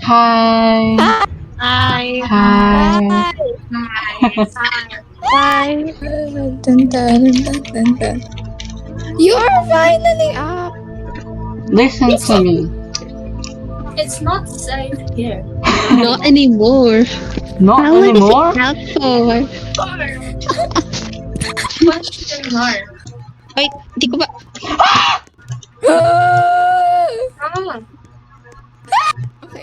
Hi. Hi. Hi. Hi. Dun, dun, dun, dun, dun. You are finally up. Listen to me. It's not safe here. Not anymore. Not How long is anymore? it out for? Question mark. Wait, di ko ba... Ah,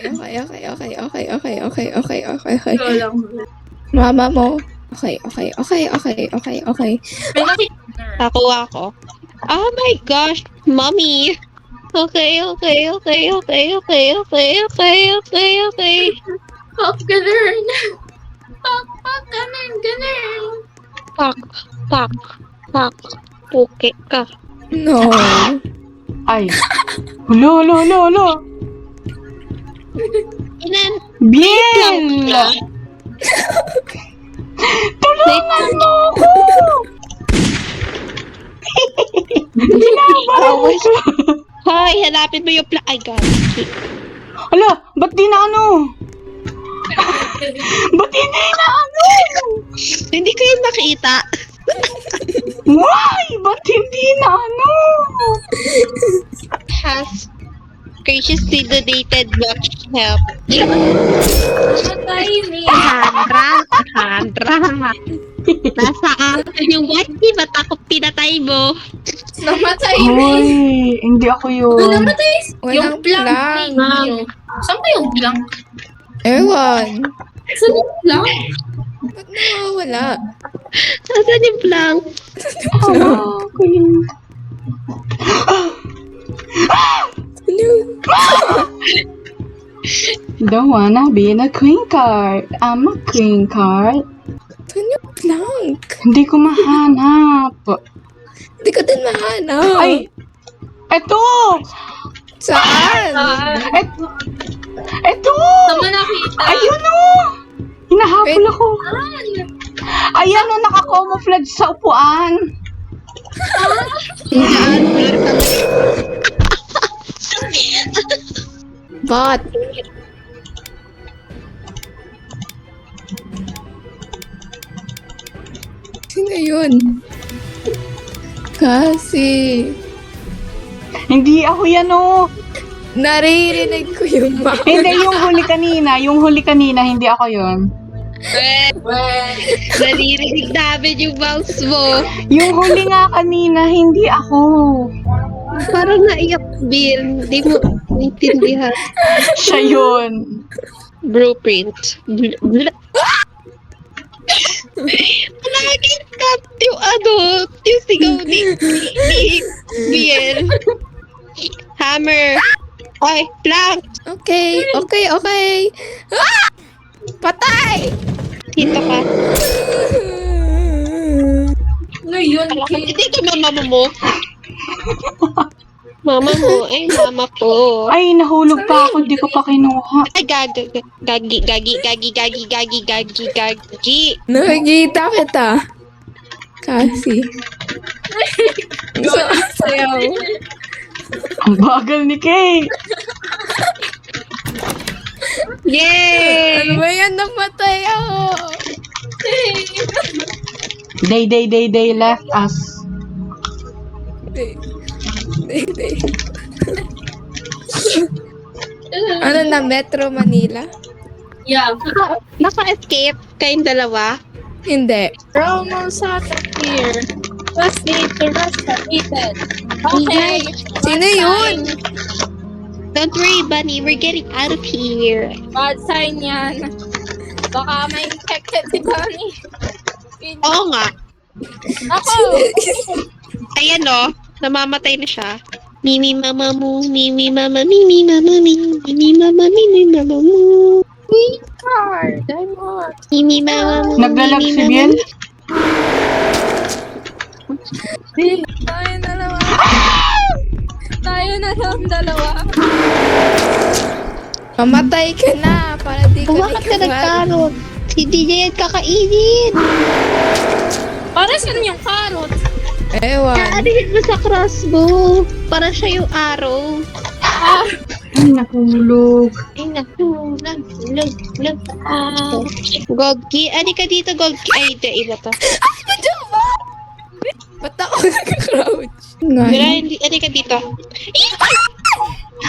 Okay. ito lang. Mama mo. Okay. May nakita na. Ako. Oh my gosh, mommy. Okay. Pop ganun. Pop ganun. Pak. Puke ka. No. Ay. Hulo. Inan, Biel! Tulungan mo ako! Binabaran ko. Hoy, hanapin mo yung Ay, God. Hala, ba't di na ano? Ba't hindi na ano? Hindi ko yung nakita. Why? Ba't hindi na ano? Has graciously donated much help. Matay ni. Sandra. Nasaan yung Watsi? Ba't ako pinatay mo? Namatay ni. Hoy, hindi ako yun. Namatay. Walang Yung blank. blank. Saan ba yung blank? Ewan. Saan yung blank? Ba't nawawala? Nasaan yung blank? Ako yun. Don't wanna be in a queen card. I'm a queen card. Saan yung blank? Hindi ko mahanap. Hindi ko din mahanap. Ay! Eto! Saan? Eto! Saan mo nakita? Ayun o! Hinahabol Wait. ako. Ayan o, naka-camouflage sa upuan. Bot. Sino yun? Kasi Hindi ako yan o. naririnig ko yung mouth. Hindi, yung huli kanina, hindi ako yun. Naririnig namin yung mouse mo. Yung huli nga kanina, hindi ako. Parang naiyak, Bill. Hindi mo naintindihan. Siya yun. Blueprint. Nakakit yung yung sigaw ni Bill. Hammer. Oy, plank. Okay. Ah! Patay! Dito ka. Ano yun? Hindi ka mama mo. Mama mo. Ay, mama ko. Ay, nahulog pa ako, di ko pa kinuha. Ay, gagi. Nakikita kita. Kasi. Sayaw. Ang bagal ni Kay. Yay! Ano ba yan? Namatay ako. They left us. Ano na, Metro Manila? Yeah. Naka-escape kayong dalawa? Hindi. Promo sa here. Let's need to rest eaten. Okay. Sino yun? Don't worry, Bunny. We're getting out of here. Bad sign yan. Baka may infected si Bunny. Oo nga. Ako! Ayan o. Namamatay na siya. Mimi mama mo. Mimi mama. Mimi mama. Mimi mama. Mimi mama mo. Queen card! I want. Mimi mama mo. Naglalag si Biel. Tayo na lang dalawa. Mamatay ka na para di ka Bakit ka nagkarot? Hindi niya yan kakainin. Para saan yung carrot? Ewan. Kaanihin mo sa crossbow. Para siya yung arrow. Nahulog. Ay, naku. Nag. Goggi. Ani ka dito, Goggi. Ay, di. Iba to. Ba't ako nag-crouch? Mira, hindi. Ani ka dito.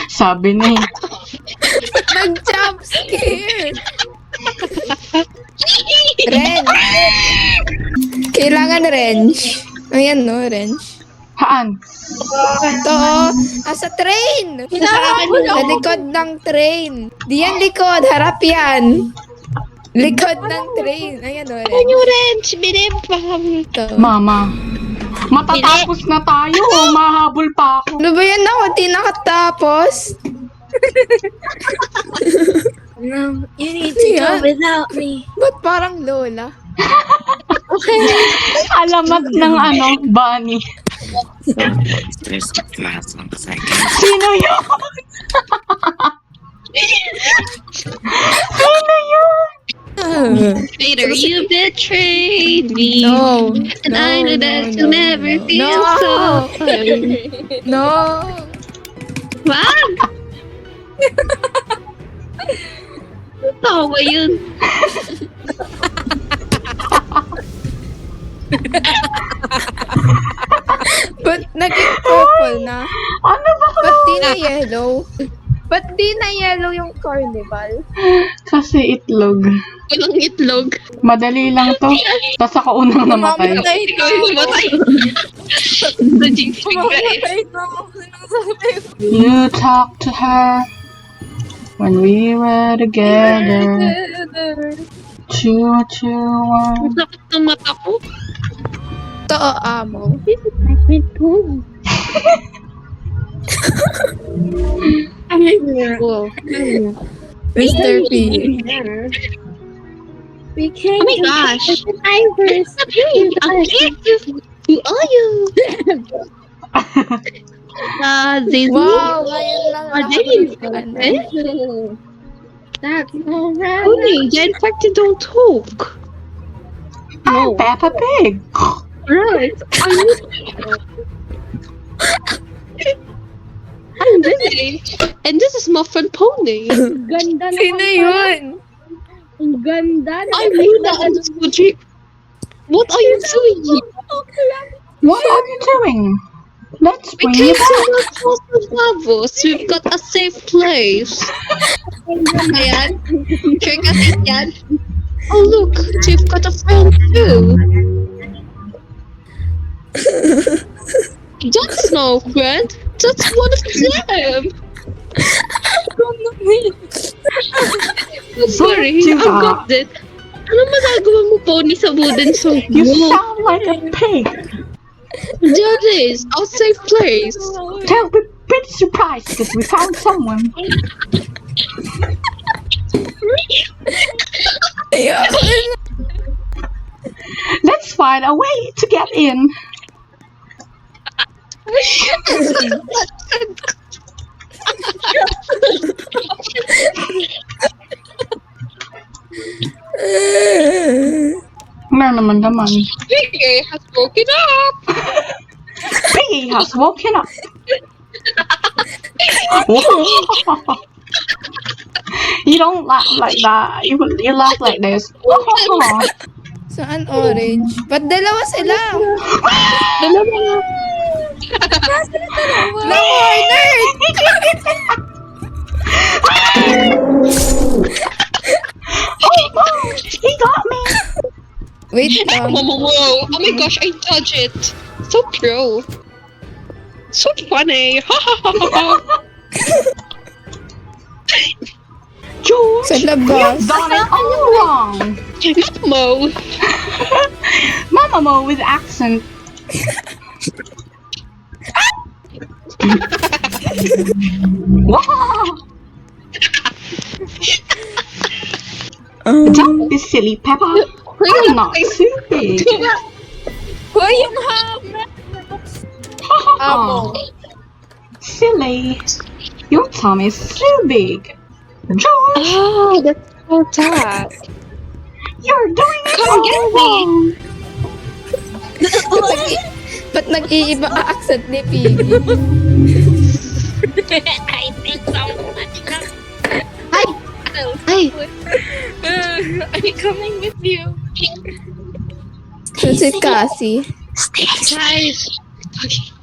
Sabi na eh. Nag-jump scare! Wrench! Kailangan wrench. Ayan no, wrench. Haan? Ito, sa train! Hinahabol Sa likod ng train. Diyan likod, harap yan. Likod ng train. Ayan o, Ano wrench. yung wrench? Binibam. Ito. Mama. Matatapos na tayo. Mahabol pa ako. Ano ba yan ako? Di nakatapos? No, you need to Yeah. go without me. Ba't parang lola? Alamat ng bunny. There's a class on the second. Sino yun? Sino yun? Later, you betrayed me. No. And No, I know no, that no, you'll never no. feel No. so alone. No. Wag! Tawa yun. Ba't naging purple na? Ano ba? Ba't di na yellow? Ba't di na yellow yung carnival? Kasi itlog. Walang itlog. Madali lang to. Tapos ako unang namatay. Ikaw yung matay. Naging figure eh. You talk to her when we were together. 2, 2, 1. Sakit ng mata ko. Ito o, amo. Wow. Mr. P. We can't. Oh my gosh. Ivers. Who are you? They Wow, ngayon lang Are they nakakalimutan. That's alright. Only, yeah, in fact, they don't talk. I'm Peppa Pig. Right. I'm Lily. And this is Muffin Pony. Ganda Sino yun? Ang ganda na. I'm Luna and Fuji. What are you doing here? What are you doing? Let's We bring came you to back. the Coast of Lavos. We've got a safe place. Ayan. Check us yan. Oh look, we've got a friend too. That's no friend. That's one of them. Sorry, Diba? I've got this. Ano magagawa mo, Pony, sa wooden soap You mo? sound like a pig. There it is, our safe place. They'll be pretty surprised because we found someone. Let's find a way to get in. Meron naman. Piggy has woken up. Piggy has woken up. You don't laugh like that. You laugh like this. Saan orange? Ba't dalawa sila? Dalawa. No corner! Oh, he got me. Wait lang. Whoa. Oh my gosh, I dodged it. So pro. So funny. George, Sa labas. you've done it all wrong. Mo. Mama Mo with accent. Wow. Don't be silly, Peppa. I'm not silly. Hoy, yung hammer. Amo. Silly. Your tongue is so big. George, Oh, that's so sad. you're doing it Come all get me. wrong. Ba't nag-iiba ang accent ni Piggy? I think so much. Ay! I'm coming with you. Si Cassie. Guys! Okay.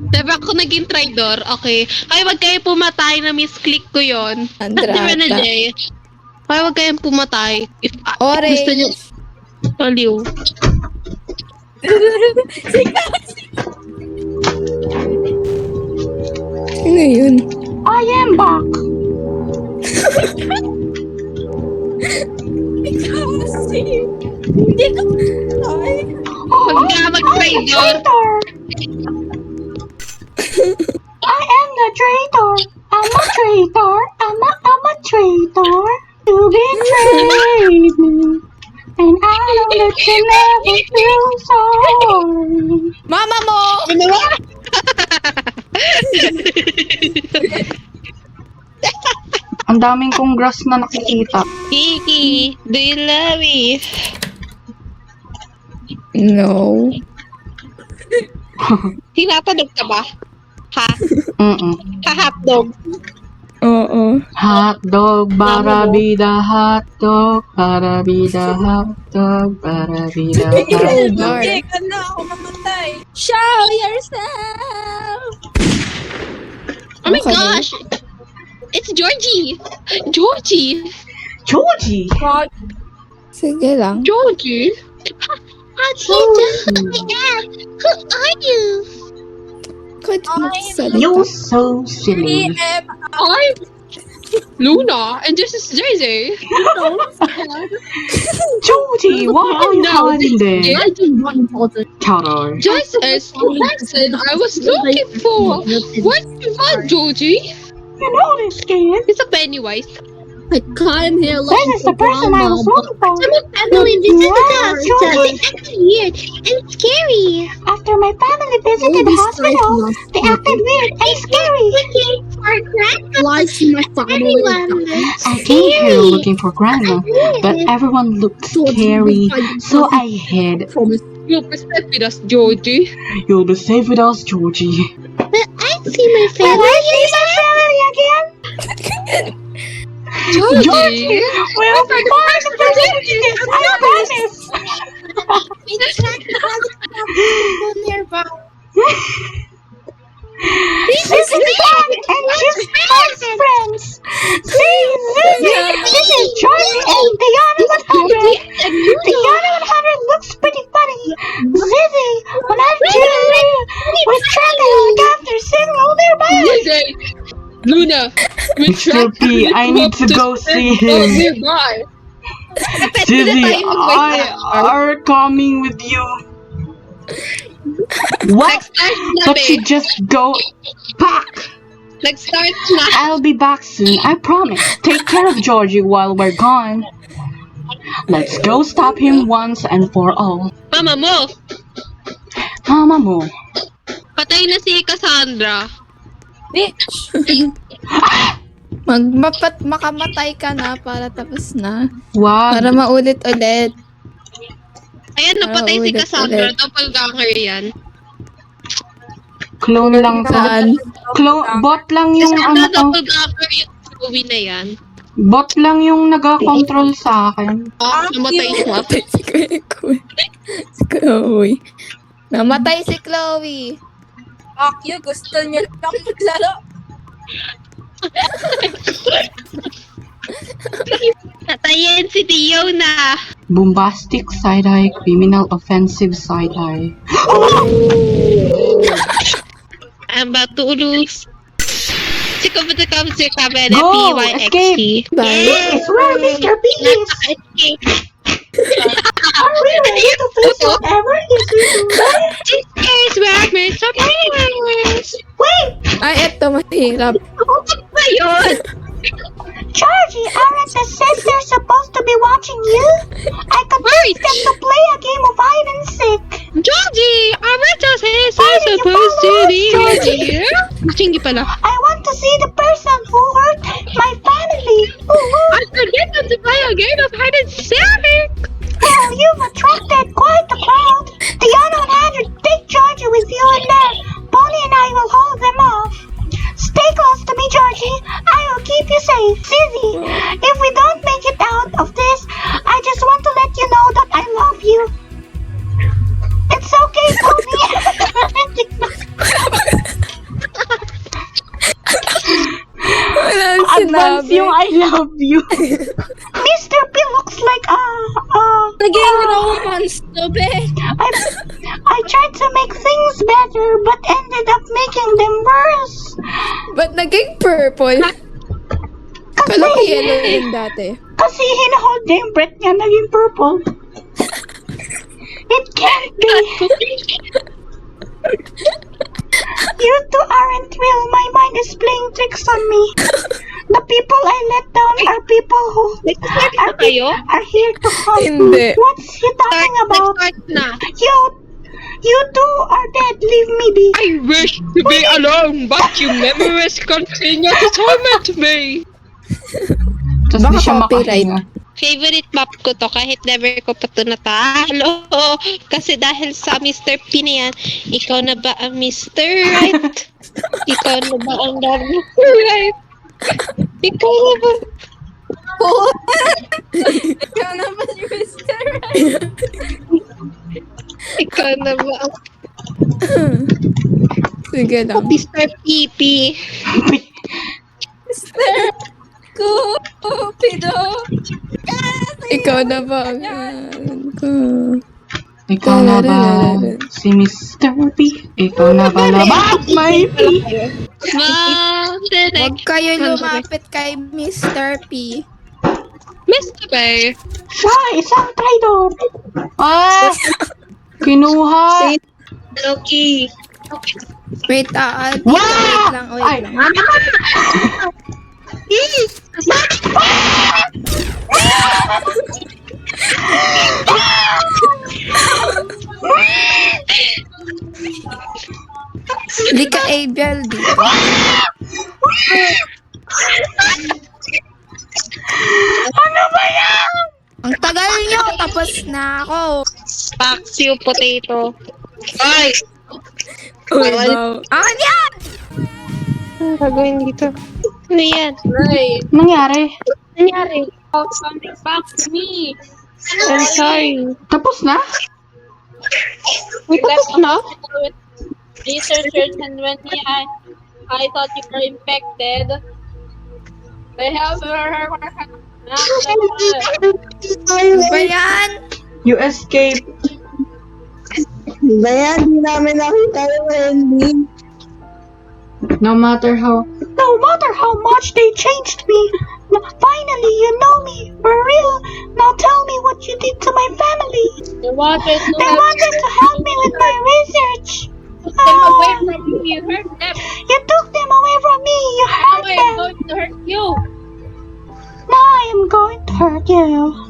Diba ako naging traitor? Okay. Kaya wag kayo pumatay na misclick ko yun. Andrata. Diba na, Jay? Kaya wag kayong pumatay. If Orange. gusto nyo... Aliw. Sino yun? I am back. Hindi ko. Ay. Huwag ka mag-traitor. I am the traitor. I'm a traitor. I'm a traitor. You betrayed me. And I know that you never feel sorry. Mama mo! Ano ba? Ang daming kong grass na nakikita. Kiki, do you love me? No. Tinatanong ka ba? Ha? Ha-hotdog. Oo. Hotdog, barabida, hotdog, barabida, hotdog, barabida, hotdog. Okay, na ako mamatay. Show yourself! Oh my Okay. gosh! It's Georgie! Georgie! Georgie! God, Sige lang. Georgie? How do you know who I am? Who are you? Could You're so silly. I'm Luna, and this is Jay. Georgie, why are you hiding there? I do not important. Carol. Just as the person I was looking for. What you want, Georgie? You know this kid. It's a Pennywise. I came here This is the person I was looking for. Family visited us. Georgie. acted weird and scary. After my family visited the hospital, they acted weird and scary. Lies in my family. I came here looking for Grandma, but everyone looked scary, so I hid. Promise. You'll be safe with us, Georgie. You'll be safe with us, Georgie. But I see my Can I see my family again? Georgie, we'll be fine if there's anything, I promise. Nearby. This is fun and she's my friends. See, this is Charlie and Diana 100. Diana 100 looks pretty funny. Zizzy, 102, we're trying to look after Cyril nearby. Luna, Mr. P, I need to go see him. Nearby. Zizzy, I are coming with you. What? But you just go back. Let's start na. I'll be back soon, I promise. Take care of Georgie while we're gone. Let's go stop him once and for all. Mama mo, Mama mo. patay na si Cassandra. Bitch. Makamatay ka na para tapos na. Wag. Para maulit-ulit. Ayan, napatay si ulit, Cassandra. ulit. Doppelganger yan. Clone lang to. Saan? Bot lang yung ano to. Doppelganger yung Chloe na yan. Bot lang yung nag-control sa akin. Namatay siya. Si Chloe. Si Chloe. Namatay si Chloe. Fuck you, gusto niya lang maglaro. Natayin si Diona. Bombastic side-eye, criminal offensive side-eye. I'm about to lose. Siko ba come to Kabeda Go! PYXT? Bye. This is where Mr. P is. Escape. Are we ready to face whatever is This is where Mr. Pennywise. Wait! Ay, eto, mahirap. Ano ba yun? Georgie, aren't the sisters supposed to be watching you? I could teach them to play a game of hide and seek. Georgie, aren't the sisters Why did you supposed to follow us, be Georgie? here? Chingy pala. I want to see the person who hurt my family. I forget them to play a game of hide and seek. Well, you've attracted quite the crowd. Diana 100, take Georgie with you in there. Bonnie and I will hold them off. Stay close to me, Georgie. I will keep you safe. Zizzy, if we love you. Mr. P looks like Naging romance to, be. I tried to make things better but ended up making them worse. Ba't naging purple? Kala ko yellow yun dati. Kasi hinahold niya yung breath niya, naging purple. It can't be. You two aren't real. My mind is playing tricks on me. The people I let down are people who are here to help. Hindi. What's he talking about? Start na. You two are dead. Leave me be. I wish to be alone, but your memories continue to torment me. Tapos Baka di siya copyright. makahinga. Favorite map ko to kahit never ko pa to natalo. Kasi dahil sa Mr. P na yan, ikaw na ba ang Mr. Right? Ikaw na ba ang Mr. Right? Ikaw na ba? Ikaw naman yung Mr. Ikaw na ba ang Sige lang. Mr. PP? Cupido. Ikaw na ba ang ko? Ikaw na ba si Mr. P? Ikaw na ba labat may P? Huwag kayo lumapit kay Mr. P. Mr. P? Siya, isang traitor. Ah! Kinuha. Loki. Wait, Wow! wait lang, wait Ay. lang. Hindi ka able dito. Ano ba yan? Ang tagal nyo, tapos na ako. Paxio potato. Ay! Uy, wow. Ano yan? Ano gagawin dito? Ano yan? Right. Nangyari? Nangyari? Oh, something back to me. I'm sorry. Tapos na? Wait, tapos na? Researchers and when I thought you were infected. They have Ano ba yan? You escaped. No matter how much they changed me, finally you know me for real. Now tell me what you did to my family. They wanted to help me with my research. them away from you. You hurt them. You took them away from me. You Now hurt I am them. going to hurt you. Now I am going to hurt you.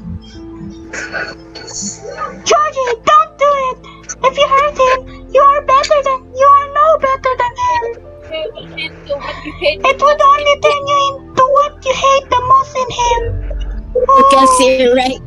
Georgie, don't do it. If you hurt him, you are no better than him. It would only turn you into what you hate the most in him. you're right.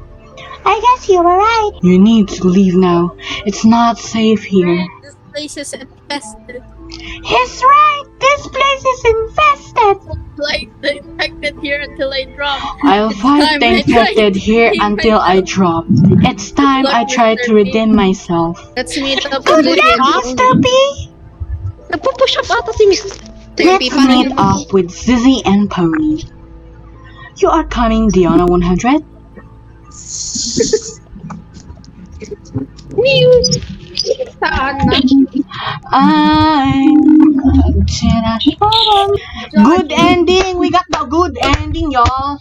I guess you were right. You need to leave now. It's not safe here. This place is infested. He's right. This place is infested. Like the infected here until I drop. I'll fight the infected here until I drop. It's time I try to redeem myself. Let's meet up Good with luck, Mr. P. Nagpo-push up ata si Mr. Let's meet up with Zizzy and Pony. You are coming, Diana 100? Saan na? Good ending! We got the good ending, y'all!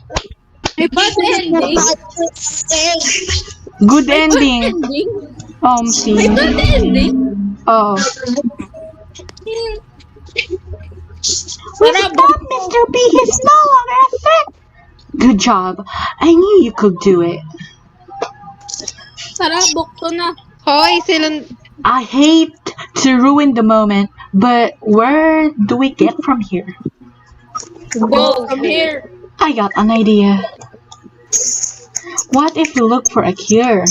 Bad ending? Good ending! Ending? See. Bad ending? Oh. We stopped Mr. P. He's no longer a threat! Good job. I knew you could do it. Tara, book to na. Hoy, silang... I hate to ruin the moment, but where do we get from here? Go from here. I got an idea. What if we look for a cure?